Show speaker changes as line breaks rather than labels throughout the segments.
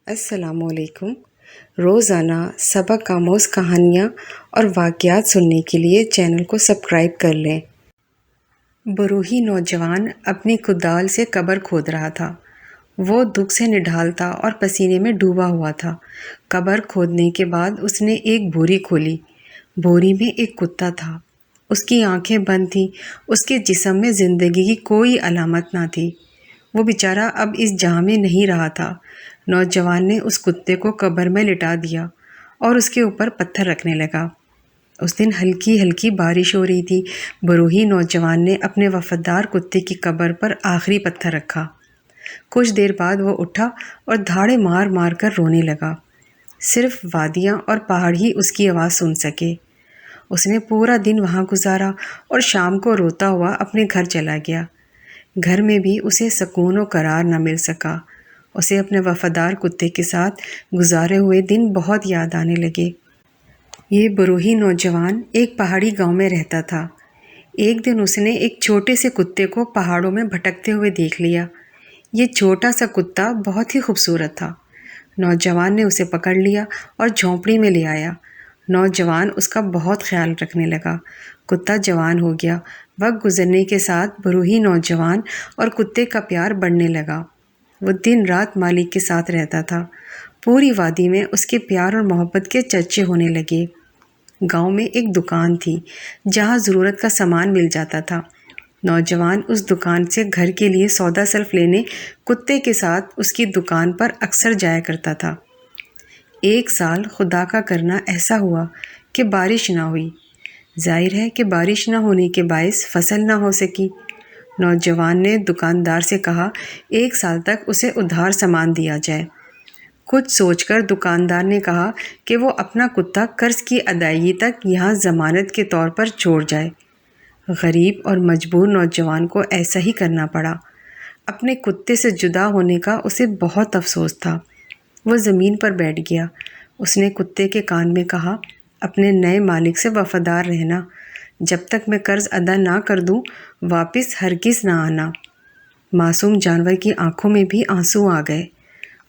السلام علیکم۔ روزانہ سبق آموز کہانیاں اور واقعات سننے کے لیے چینل کو سبسکرائب کر لیں۔ بروہی نوجوان اپنی کدال سے قبر کھود رہا تھا۔ وہ دکھ سے نڈھال تھا اور پسینے میں ڈوبا ہوا تھا۔ قبر کھودنے کے بعد اس نے ایک بوری کھولی۔ بوری میں ایک کتا تھا۔ اس کی آنکھیں بند تھیں۔ اس کے جسم میں زندگی کی کوئی علامت نہ تھی۔ وہ بیچارہ اب اس جہاں میں نہیں رہا تھا۔ نوجوان نے اس کتے کو قبر میں لٹا دیا اور اس کے اوپر پتھر رکھنے لگا۔ اس دن ہلکی ہلکی بارش ہو رہی تھی۔ بروہی نوجوان نے اپنے وفادار کتے کی قبر پر آخری پتھر رکھا۔ کچھ دیر بعد وہ اٹھا اور دھاڑے مار مار کر رونے لگا۔ صرف وادیاں اور پہاڑ ہی اس کی آواز سن سکے۔ اس نے پورا دن وہاں گزارا اور شام کو روتا ہوا اپنے گھر چلا گیا۔ گھر میں بھی اسے سکون و قرار نہ مل سکا۔ اسے اپنے وفادار کتے کے ساتھ گزارے ہوئے دن بہت یاد آنے لگے۔ یہ بروہی نوجوان ایک پہاڑی گاؤں میں رہتا تھا۔ ایک دن اس نے ایک چھوٹے سے کتے کو پہاڑوں میں بھٹکتے ہوئے دیکھ لیا۔ یہ چھوٹا سا کتا بہت ہی خوبصورت تھا۔ نوجوان نے اسے پکڑ لیا اور جھونپڑی میں لے آیا۔ نوجوان اس کا بہت خیال رکھنے لگا۔ کتا جوان ہو گیا۔ وقت گزرنے کے ساتھ بروہی نوجوان اور کتے کا پیار بڑھنے لگا۔ وہ دن رات مالک کے ساتھ رہتا تھا۔ پوری وادی میں اس کے پیار اور محبت کے چرچے ہونے لگے۔ گاؤں میں ایک دکان تھی جہاں ضرورت کا سامان مل جاتا تھا۔ نوجوان اس دکان سے گھر کے لیے سودا سلف لینے کتے کے ساتھ اس کی دکان پر اکثر جایا کرتا تھا۔ ایک سال خدا کا کرنا ایسا ہوا کہ بارش نہ ہوئی۔ ظاہر ہے کہ بارش نہ ہونے کے باعث فصل نہ ہو سکی۔ نوجوان نے دکاندار سے کہا 1 سال تک اسے ادھار سامان دیا جائے۔ کچھ سوچ کر دکاندار نے کہا کہ وہ اپنا کتا قرض کی ادائیگی تک یہاں ضمانت کے طور پر چھوڑ جائے۔ غریب اور مجبور نوجوان کو ایسا ہی کرنا پڑا۔ اپنے کتے سے جدا ہونے کا اسے بہت افسوس تھا۔ وہ زمین پر بیٹھ گیا۔ اس نے کتے کے کان میں کہا اپنے نئے مالک سے وفادار رہنا۔ جب تک میں قرض ادا نہ کر دوں واپس ہرگز نہ آنا۔ معصوم جانور کی آنکھوں میں بھی آنسو آ گئے۔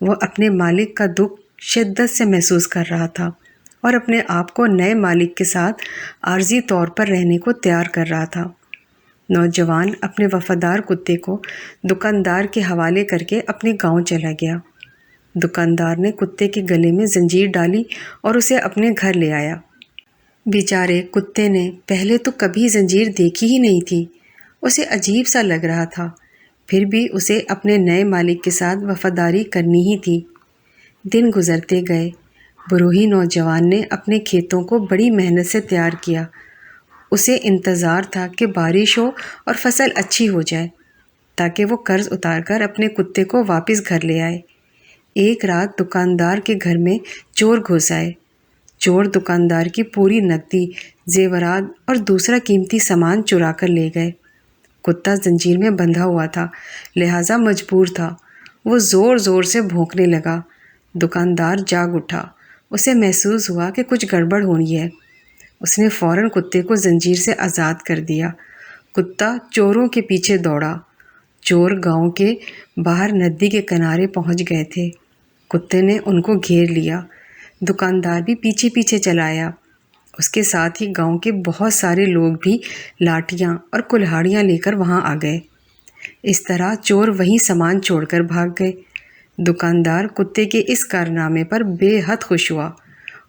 وہ اپنے مالک کا دکھ شدت سے محسوس کر رہا تھا اور اپنے آپ کو نئے مالک کے ساتھ عارضی طور پر رہنے کو تیار کر رہا تھا۔ نوجوان اپنے وفادار کتے کو دکاندار کے حوالے کر کے اپنے گاؤں چلا گیا۔ دکاندار نے کتے کے گلے میں زنجیر ڈالی اور اسے اپنے گھر لے آیا۔ بیچارے کتے نے پہلے تو کبھی زنجیر دیکھی ہی نہیں تھی۔ اسے عجیب سا لگ رہا تھا، پھر بھی اسے اپنے نئے مالک کے ساتھ وفاداری کرنی ہی تھی۔ دن گزرتے گئے۔ بروہی نوجوان نے اپنے کھیتوں کو بڑی محنت سے تیار کیا۔ اسے انتظار تھا کہ بارش ہو اور فصل اچھی ہو جائے تاکہ وہ قرض اتار کر اپنے کتے کو واپس گھر لے آئے۔ ایک رات دکاندار کے گھر میں چور گھس آئے۔ چور دکاندار کی پوری نقدی، زیورات اور دوسرا قیمتی سامان چرا کر لے گئے۔ کتا زنجیر میں بندھا ہوا تھا، لہٰذا مجبور تھا۔ وہ زور زور سے بھونکنے لگا۔ دکاندار جاگ اٹھا۔ اسے محسوس ہوا کہ کچھ گڑبڑ ہونی ہے۔ اس نے فوراً کتے کو زنجیر سے آزاد کر دیا۔ کتا چوروں کے پیچھے دوڑا۔ چور گاؤں کے باہر ندی کے کنارے پہنچ گئے تھے۔ کتے نے ان کو گھیر لیا۔ دکاندار بھی پیچھے پیچھے چلا آیا۔ اس کے ساتھ ہی گاؤں کے بہت سارے لوگ بھی لاٹھیاں اور کلہاڑیاں لے کر وہاں آ گئے۔ اس طرح چور وہیں سامان چھوڑ کر بھاگ گئے۔ دکاندار کتے کے اس کارنامے پر بے حد خوش ہوا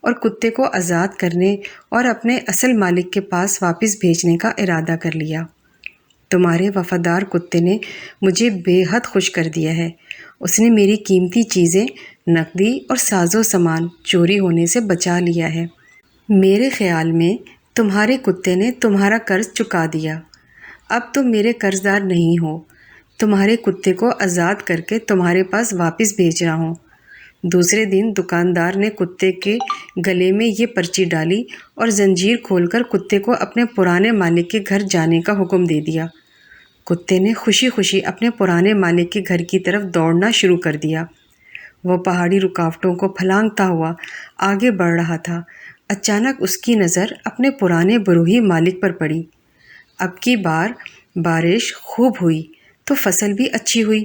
اور کتے کو آزاد کرنے اور اپنے اصل مالک کے پاس واپس بھیجنے کا ارادہ کر لیا۔ تمہارے وفادار کتے نے مجھے بے حد خوش کر دیا ہے۔ اس نے میری قیمتی چیزیں، نقدی اور ساز و سامان چوری ہونے سے بچا لیا ہے۔ میرے خیال میں تمہارے کتے نے تمہارا قرض چکا دیا۔ اب تم میرے قرض دار نہیں ہو۔ تمہارے کتے کو آزاد کر کے تمہارے پاس واپس بھیج رہا ہوں۔ دوسرے دن دکاندار نے کتے کے گلے میں یہ پرچی ڈالی اور زنجیر کھول کر کتے کو اپنے پرانے مالک کے گھر جانے کا حکم دے دیا۔ کتے نے خوشی خوشی اپنے پرانے مالک کے گھر کی طرف دوڑنا شروع کر دیا۔ وہ پہاڑی رکاوٹوں کو پھلانگتا ہوا آگے بڑھ رہا تھا۔ اچانک اس کی نظر اپنے پرانے بروہی مالک پر پڑی۔ اب کی بار بارش خوب ہوئی تو فصل بھی اچھی ہوئی۔